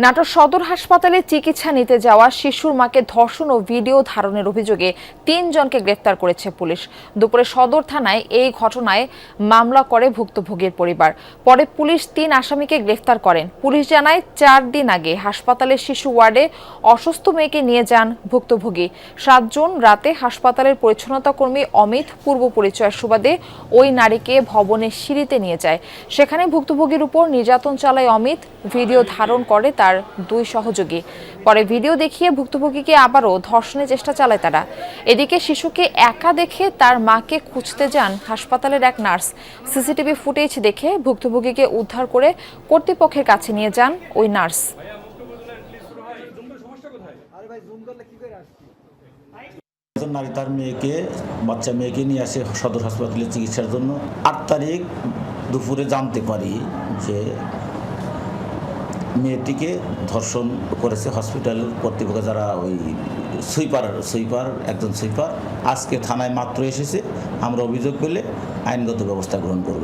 নাটোর সদর হাসপাতালে চিকিৎসা নিতে যাওয়া শিশুর মাকে ধর্ষণ ও ভিডিও ধারণের অভিযোগে ৩ জনকে গ্রেফতার করেছে পুলিশ। দুপুরে সদর থানায় এই ঘটনায় মামলা করে ভুক্তভোগীর পরিবার। পরে পুলিশ ৩ আসামিকে গ্রেফতার করেন। পুলিশ জানায় ৪ দিন আগে হাসপাতালের শিশু ওয়ার্ডে অসুস্থ মেয়েকে নিয়ে যান ভুক্তভোগী। ৭ জুন রাতে হাসপাতালের পরিচ্ছন্নতা কর্মী অমিত পূর্ব পরিচয়ের সুবাদে ওই নারীকে ভবনের সিঁড়িতে নিয়ে যায়। সেখানে ভুক্তভোগীর উপর নির্যাতন চালায় অমিত। ভিডিও ধারণ করে তার ২ সহযোগী। পরে ভিডিও দেখিয়ে ভুক্তভোগীকে আবারও ধর্ষণের চেষ্টা চালায় তারা। এদিকে শিশুকে একা দেখে তার মাকে খুঁজতে যান হাসপাতালের এক নার্স। সিসিটিভি ফুটেজ দেখে ভুক্তভোগীকে উদ্ধার করে কর্তৃপক্ষের কাছে নিয়ে যান ওই নার্স। নারী তার বাচ্চা মেয়েকে নিয়ে আসে সদর হাসপাতালে চিকিৎসার জন্য। ৮ তারিখ দুপুরে জানতে পারি যে মেয়েটিকে ধর্ষণ করেছে হসপিটাল কর্তৃপক্ষ, যারা ওই একজন সুইপার আজকে থানায় মাত্র এসেছে। আমরা অভিযোগ পেলে আইনগত ব্যবস্থা গ্রহণ করব।